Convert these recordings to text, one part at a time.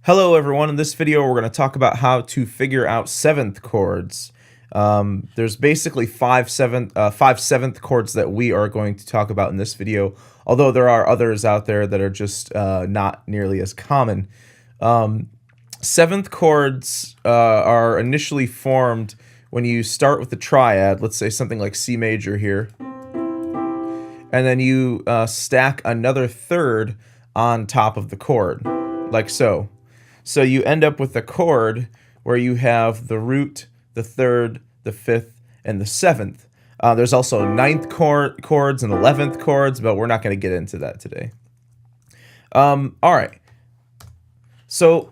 Hello everyone, in this video we're going to talk about how to figure out seventh chords. There's basically five seventh chords that we are going to talk about in this video, although there are others out there that are just not nearly as common. Seventh chords are initially formed when you start with the triad, let's say something like C major here, and then you stack another third on top of the chord, like so. So you end up with a chord where you have the root, the third, the fifth, and the seventh. There's also ninth chords and 11th chords, but we're not going to get into that today. All right. So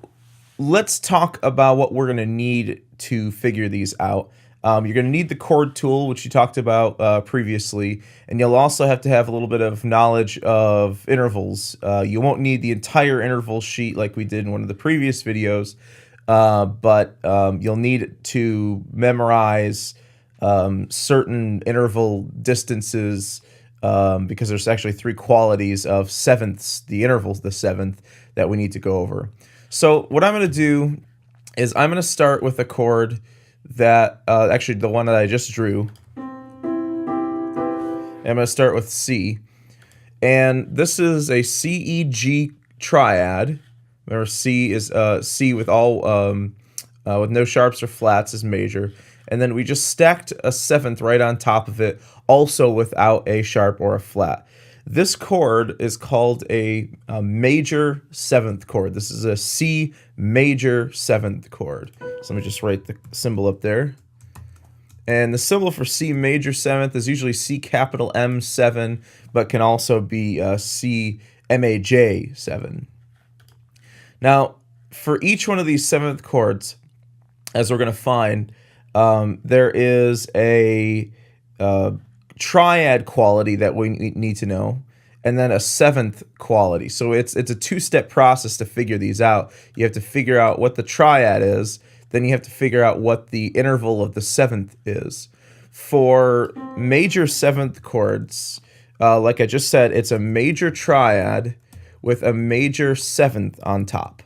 let's talk about what we're going to need to figure these out. You're going to need the chord tool, which you talked about previously, and you'll also have to have a little bit of knowledge of intervals. You won't need the entire interval sheet like we did in one of the previous videos, but you'll need to memorize certain interval distances because there's actually three qualities of sevenths, the intervals, the seventh, that we need to go over. So what I'm going to do is I'm going to start with a chord that actually the one that I just drew. I'm going to start with C, and this is a C E G triad. Remember, C is C with all with no sharps or flats is major, and then we just stacked a seventh right on top of it, also without a sharp or a flat. This chord is called a major seventh chord. This is a C major seventh chord. So let me just write the symbol up there. And the symbol for C major seventh is usually C capital M7, but can also be C Maj 7. Now, for each one of these seventh chords, as we're going to find, there is a triad quality that we need to know, and then a seventh quality. So it's a two-step process to figure these out. You have to figure out what the triad is, then you have to figure out what the interval of the seventh is. For major seventh chords, like I just said, it's a major triad with a major seventh on top.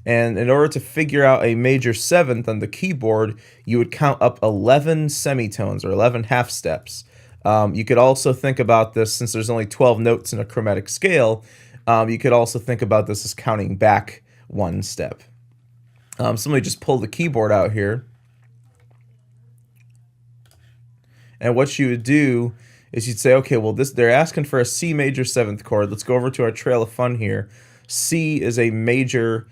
And in order to figure out a major seventh on the keyboard, you would count up 11 semitones or 11 half steps. You could also think about this, since there's only 12 notes in a chromatic scale, you could also think about this as counting back one step. So let me just pull the keyboard out here. And what you would do is you'd say, okay, well, they're asking for a C major seventh chord. Let's go over to our trail of fun here. C is a major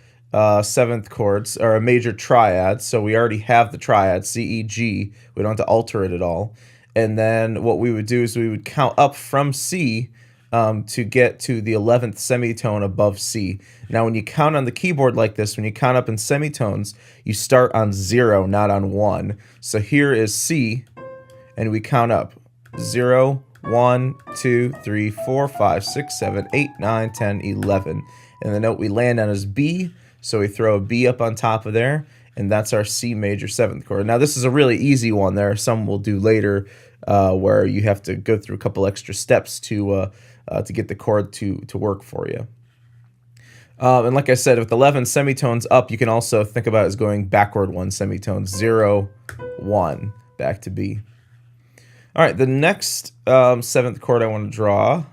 seventh chords, or a major triad, so we already have the triad, C, E, G. We don't have to alter it at all. And then what we would do is we would count up from C to get to the 11th semitone above C. Now when you count on the keyboard like this, when you count up in semitones, you start on 0, not on 1. So here is C, and we count up 0, 1, 2, 3, 4, 5, 6, 7, 8, 9, 10, 11. And the note we land on is B, so we throw a B up on top of there, and that's our C major seventh chord. Now this is a really easy one. There are some we'll do later where you have to go through a couple extra steps to get the chord to work for you. And like I said, with 11 semitones up, you can also think about it as going backward one semitone, 0, 1, back to B. All right, the next seventh chord I want to draw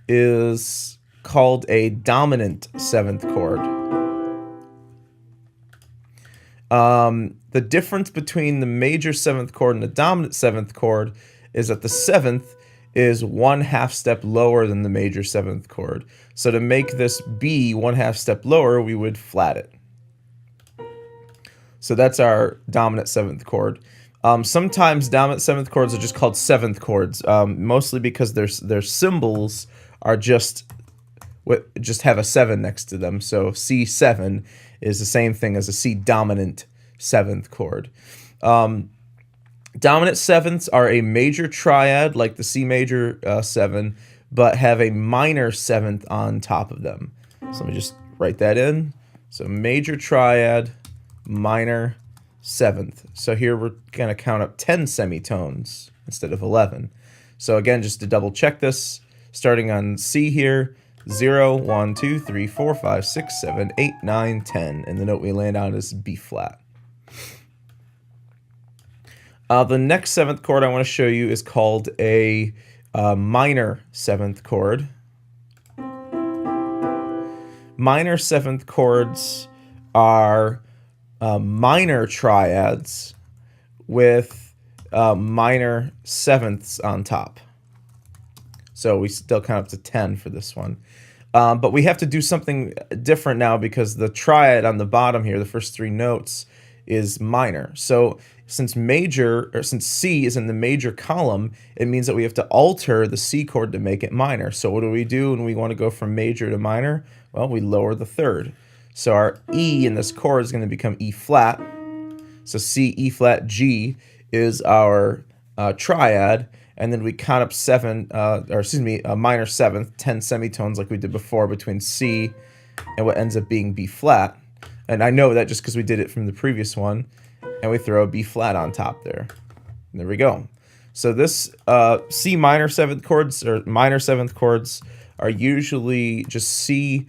is called a dominant seventh chord. The difference between the major seventh chord and the dominant seventh chord is that the seventh is 1 half step lower than the major seventh chord. So to make this B 1 half step lower, we would flat it. So that's our dominant seventh chord. Sometimes dominant seventh chords are just called seventh chords, mostly because their symbols are just have a 7 next to them. So C7 is the same thing as a C dominant seventh chord. Dominant sevenths are a major triad like the C major 7, but have a minor seventh on top of them. So let me just write that in. So major triad, minor seventh. So here we're going to count up 10 semitones instead of 11. So again, just to double check this, starting on C here, 0, 1, 2, 3, 4, 5, 6, 7, 8, 9, 10. And the note we land on is B flat. The next seventh chord I want to show you is called a minor seventh chord. Minor seventh chords are minor triads with minor sevenths on top. So we still count up to 10 for this one. But we have to do something different now because the triad on the bottom here, the first three notes, is minor. So since C is in the major column, it means that we have to alter the C chord to make it minor. So what do we do when we want to go from major to minor? Well, we lower the third. So our E in this chord is going to become E flat. So C, E flat, G is our triad, and then we count up a minor seventh, 10 semitones like we did before between C and what ends up being B flat. And I know that just because we did it from the previous one, and we throw a B flat on top there. And there we go. So this C minor seventh chords or minor seventh chords are usually just C,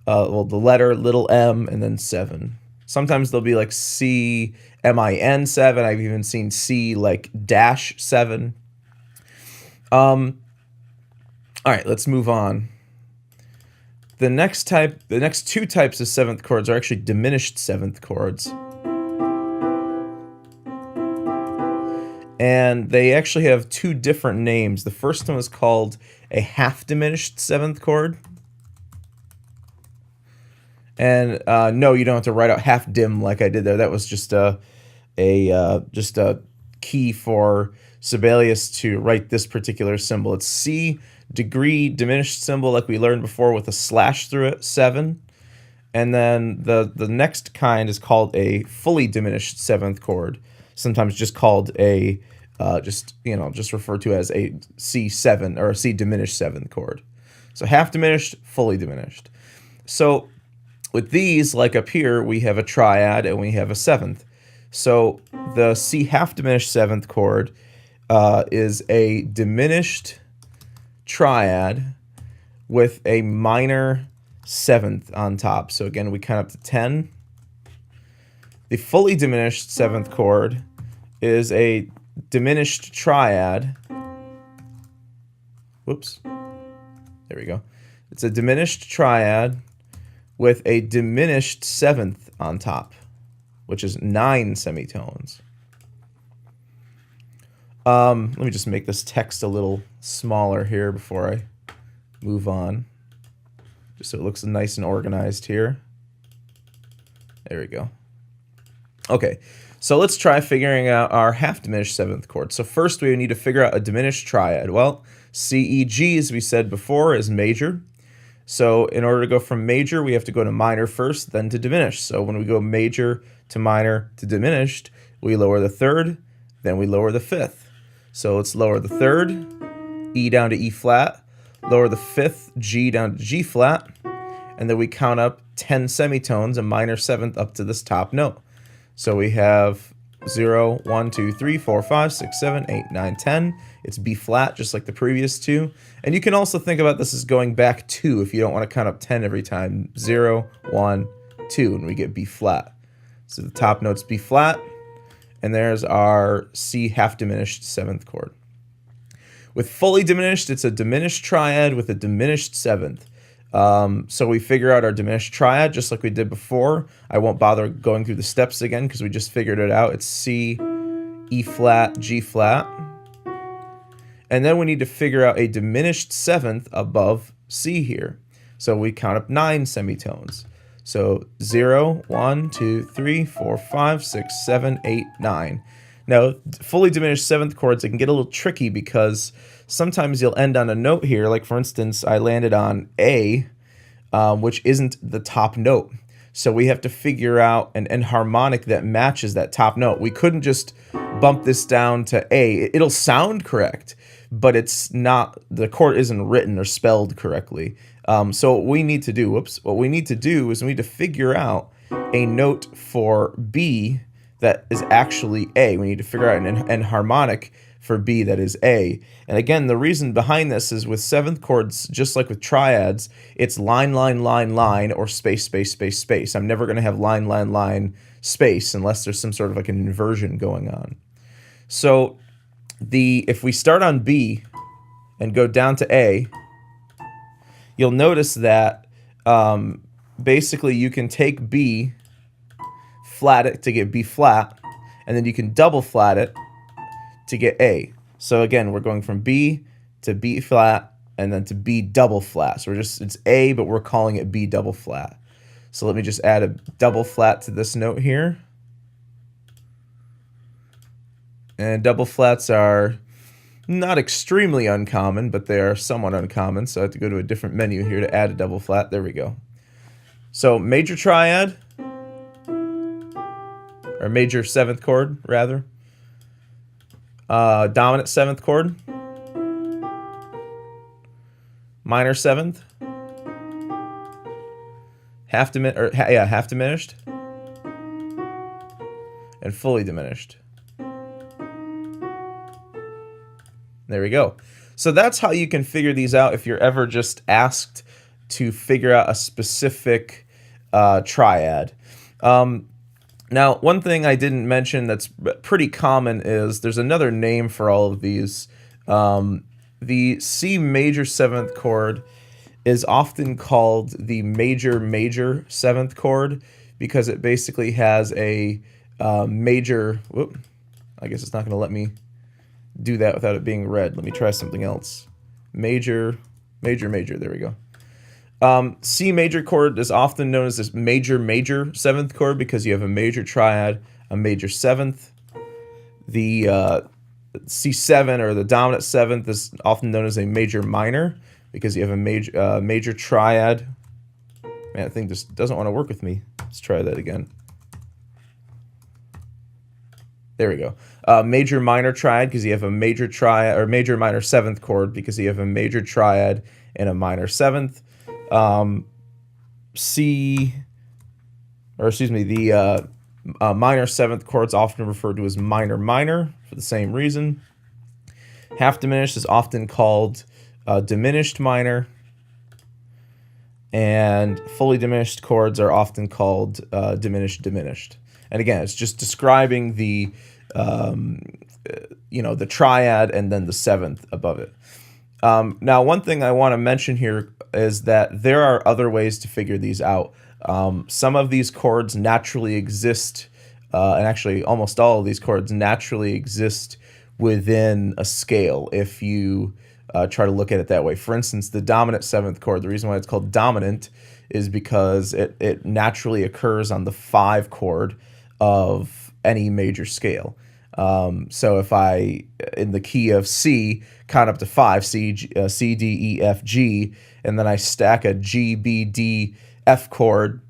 well, the letter little m and then 7. Sometimes they'll be like C min 7. I've even seen C like dash 7. All right, let's move on. The next two types of seventh chords are actually diminished seventh chords. And they actually have two different names. The first one is called a half diminished seventh chord. And no, you don't have to write out half dim like I did there. That was just a key for Sibelius to write this particular symbol. It's C degree diminished symbol like we learned before with a slash through it, 7. And then the next kind is called a fully diminished seventh chord, sometimes just called a just referred to as a C7 or a C diminished seventh chord. So half diminished, fully diminished. So with these, like up here, we have a triad and we have a seventh. So the C half diminished seventh chord is a diminished triad with a minor seventh on top. So again, we count up to 10. The fully diminished seventh chord is a diminished triad. Whoops. There we go. It's a diminished triad with a diminished seventh on top, which is 9 semitones. Let me just make this text a little smaller here before I move on, just so it looks nice and organized here. There we go. Okay, so let's try figuring out our half diminished seventh chord. So first we need to figure out a diminished triad. Well, C, E, G, as we said before, is major. So in order to go from major, we have to go to minor first, then to diminished. So when we go major to minor to diminished, we lower the third, then we lower the fifth. So let's lower the third, E down to E flat, lower the fifth, G down to G flat, and then we count up 10 semitones, a minor seventh up to this top note. So we have 0, 1, 2, 3, 4, 5, 6, 7, 8, 9, 10. It's B flat, just like the previous two. And you can also think about this as going back 2 if you don't want to count up 10 every time. 0, 1, 2, and we get B flat. So the top note's B flat, and there's our C half diminished seventh chord. With fully diminished, it's a diminished triad with a diminished seventh. So we figure out our diminished triad just like we did before. I won't bother going through the steps again because we just figured it out. It's C, E flat, G flat. And then we need to figure out a diminished seventh above C here. So we count up 9 semitones. So 0, 1, 2, 3, 4, 5, 6, 7, 8, 9. Now, fully diminished seventh chords, it can get a little tricky because sometimes you'll end on a note here. Like, for instance, I landed on A, which isn't the top note. So we have to figure out an enharmonic that matches that top note. We couldn't just bump this down to A. It'll sound correct, but it's not, the chord isn't written or spelled correctly. So what we need to do, is we need to figure out a note for B that is actually A. We need to figure out an enharmonic for B that is A. And again, the reason behind this is with seventh chords, just like with triads, it's line, line, line, line, or space, space, space, space. I'm never going to have line, line, line, space unless there's some sort of like an inversion going on. So if we start on B and go down to A, you'll notice that basically you can take B, flat it to get B flat, and then you can double flat it to get A. So again, we're going from B to B flat and then to B double flat. So it's A, but we're calling it B double flat. So let me just add a double flat to this note here. And double flats are not extremely uncommon, but they are somewhat uncommon. So I have to go to a different menu here to add a double flat. There we go. So major triad, or major seventh chord, rather. Dominant seventh chord, minor seventh, half diminished, and fully diminished. There we go. So that's how you can figure these out if you're ever just asked to figure out a specific triad. Now, one thing I didn't mention that's pretty common is there's another name for all of these. The C major seventh chord is often called the major major seventh chord because it basically has a major. Whoop, I guess it's not going to let me do that without it being red. Let me try something else. Major, major, major. There we go. C major chord is often known as this major major seventh chord because you have a major triad, a major seventh. The C7 or the dominant seventh is often known as a major minor because you have a major triad. Man, I think this doesn't want to work with me. Let's try that again. There we go. Major minor triad because you have a major triad, or major minor seventh chord because you have a major triad and a minor seventh. The minor seventh chord is often referred to as minor minor for the same reason. Half diminished is often called diminished minor, and fully diminished chords are often called diminished diminished. And again, it's just describing the the triad and then the seventh above it. Now, one thing I want to mention here is that there are other ways to figure these out. Some of these chords naturally exist, and actually almost all of these chords naturally exist within a scale if you try to look at it that way. For instance, the dominant seventh chord, the reason why it's called dominant is because it naturally occurs on the 5 chord of any major scale. So if I, in the key of C, count up to 5, C, D, E, F, G, and then I stack a G, B, D, F chord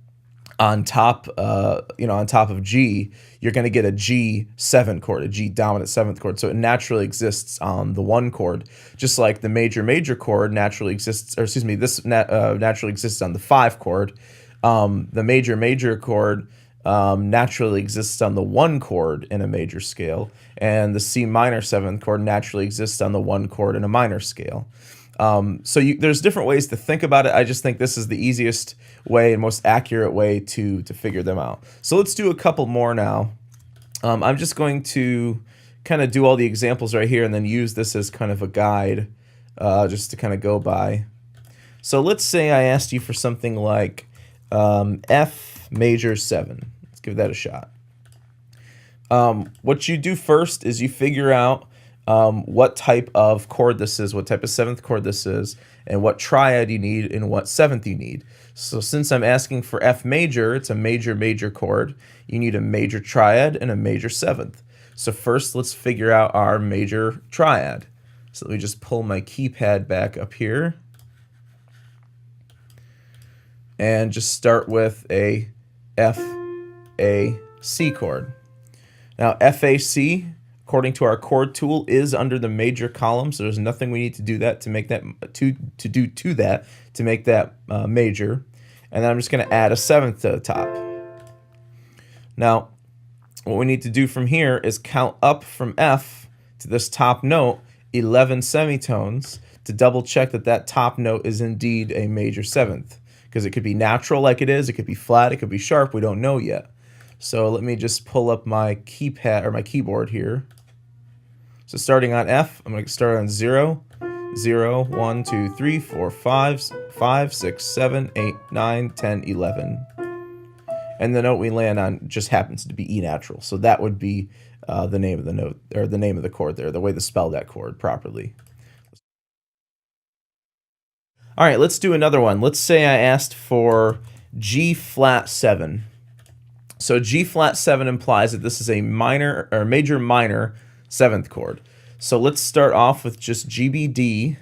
on top, on top of G, you're going to get a G7 chord, a G dominant 7th chord. So it naturally exists on the 1 chord, just like the major major chord naturally exists, or excuse me, this naturally exists on the 5 chord. The major major chord naturally exists on the 1 chord in a major scale, and the C minor 7th chord naturally exists on the 1 chord in a minor scale. So there's different ways to think about it. I just think this is the easiest way and most accurate way to figure them out. So let's do a couple more now. I'm just going to kind of do all the examples right here and then use this as kind of a guide just to kind of go by. So let's say I asked you for something like F major 7. Let's give that a shot. What you do first is you figure out what type of chord this is, what type of 7th chord this is, and what triad you need and what 7th you need. So since I'm asking for F major, it's a major major chord, you need a major triad and a major 7th. So first let's figure out our major triad. So let me just pull my keypad back up here and just start with a F, A, C chord. Now FAC, according to our chord tool, is under the major column, so there's nothing we need to do that to make that to make that major. And then I'm just going to add a 7th to the top. Now, what we need to do from here is count up from F to this top note 11 semitones to double check that that top note is indeed a major seventh, because it could be natural like it is, it could be flat, it could be sharp, we don't know yet. So let me just pull up my keypad or my keyboard here. So starting on F, I'm going to start on 0, 0, 1, 2, 3, 4, 5, 5, 6, 7, 8, 9, 10, 11. And the note we land on just happens to be E natural. So that would be the name of the note, or the name of the chord there, the way to spell that chord properly. All right, let's do another one. Let's say I asked for G flat 7. So G flat 7 implies that this is a minor or major minor 7th chord. So let's start off with just GBD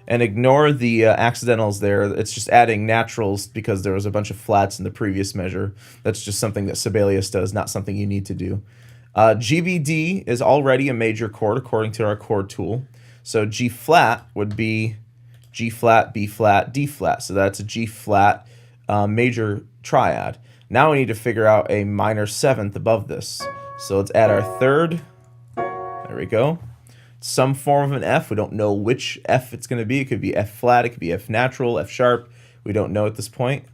and ignore the accidentals there. It's just adding naturals because there was a bunch of flats in the previous measure. That's just something that Sibelius does, not something you need to do. GBD is already a major chord according to our chord tool. So G flat would be G flat, B flat, D flat. So that's a G flat major triad. Now we need to figure out a minor 7th above this. So let's add our third. There we go. Some form of an F. We don't know which F it's going to be. It could be F flat, it could be F natural, F sharp. We don't know at this point.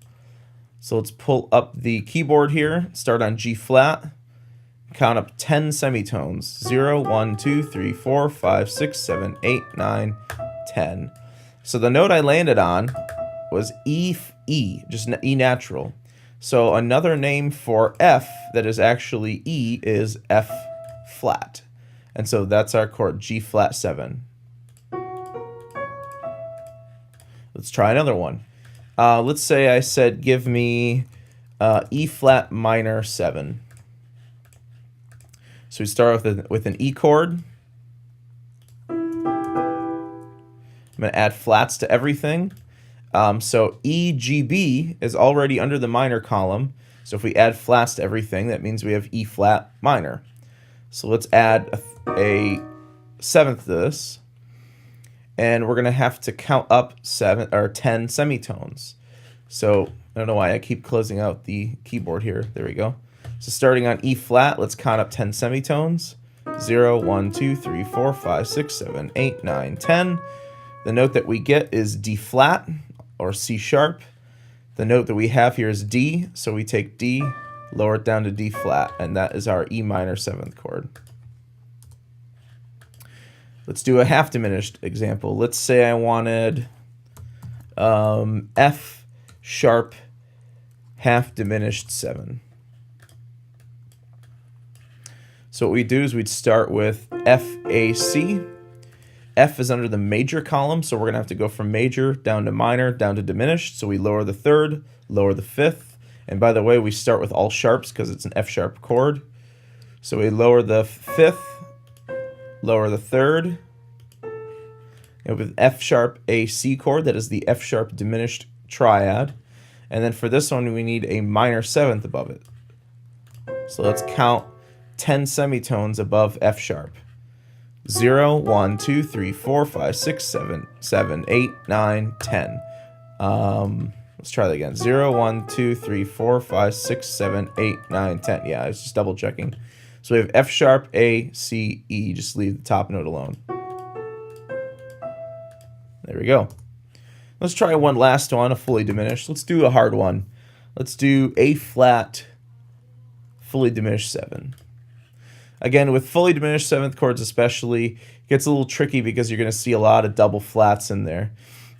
So let's pull up the keyboard here, start on G flat, count up 10 semitones. 0, 1, 2, 3, 4, 5, 6, 7, 8, 9, 10. So the note I landed on was E, just E natural. So another name for F that is actually E is F flat. And so that's our chord, G flat 7. Let's try another one. Let's say I said give me E flat minor 7. So we start with an E chord. I'm going to add flats to everything. So E, G, B is already under the minor column. So if we add flats to everything, that means we have E flat minor. So let's add a 7th to this. And we're going to have to count up 10 semitones. So I don't know why I keep closing out the keyboard here. There we go. So starting on E flat, let's count up 10 semitones. 0, 1, 2, 3, 4, 5, 6, 7, 8, 9, 10. The note that we get is D flat or C sharp. The note that we have here is D, so we take D, lower it down to D flat, and that is our E minor 7th chord. Let's do a half diminished example. Let's say I wanted F sharp half diminished 7. So what we do is we'd start with F, A, C. F is under the major column, so we're going to have to go from major down to minor, down to diminished. So we lower the 3rd, lower the 5th. And by the way, we start with all sharps because it's an F sharp chord. So we lower the 5th, lower the 3rd. And with F sharp A C chord, that is the F sharp diminished triad. And then for this one, we need a minor 7th above it. So let's count 10 semitones above F sharp. 0, 1, 2, 3, 4, 5, 6, 7, 8, 9, 10. Let's try that again. 0, 1, 2, 3, 4, 5, 6, 7, 8, 9, 10. Yeah, I was just double checking. So we have F sharp, A, C, E. Just leave the top note alone. There we go. Let's try one last one, a fully diminished. Let's do a hard one. Let's do A flat, fully diminished 7. Again, with fully diminished 7th chords especially, it gets a little tricky because you're going to see a lot of double flats in there.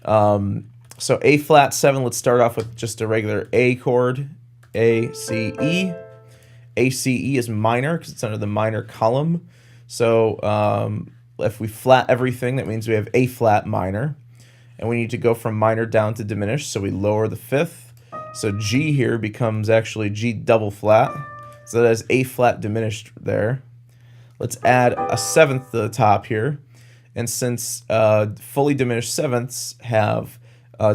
So A flat 7, let's start off with just a regular A chord, A, C, E. A, C, E is minor because it's under the minor column. So if we flat everything, that means we have A flat minor. And we need to go from minor down to diminished, so we lower the 5th. So G here becomes actually G double flat. So that is A flat diminished there. Let's add a 7th to the top here. And since fully diminished 7ths have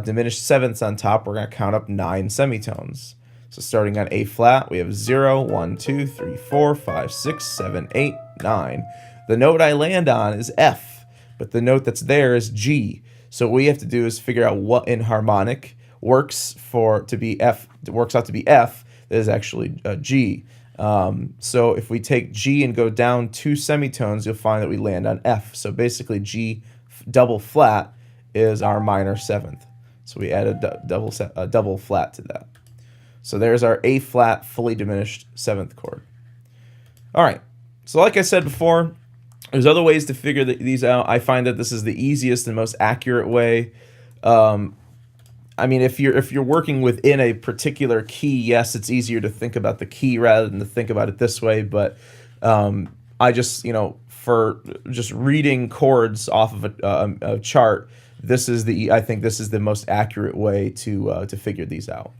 diminished 7ths on top, we're going to count up 9 semitones. So starting on A flat, we have 0, 1, 2, 3, 4, 5, 6, 7, 8, 9. The note I land on is F, but the note that's there is G. So what we have to do is figure out what in harmonic works out to be F that is actually G. So if we take G and go down 2 semitones, you'll find that we land on F. So basically G double flat is our minor 7th. So we add a double flat to that. So there's our A flat fully diminished 7th chord. All right. So like I said before, there's other ways to figure these out. I find that this is the easiest and most accurate way. I mean, if you're working within a particular key, yes, it's easier to think about the key rather than to think about it this way. But I just, for just reading chords off of a chart, I think this is the most accurate way to figure these out.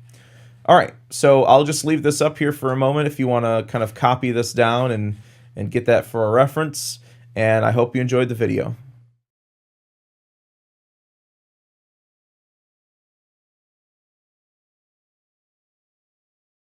All right, so I'll just leave this up here for a moment if you want to kind of copy this down and get that for a reference. And I hope you enjoyed the video.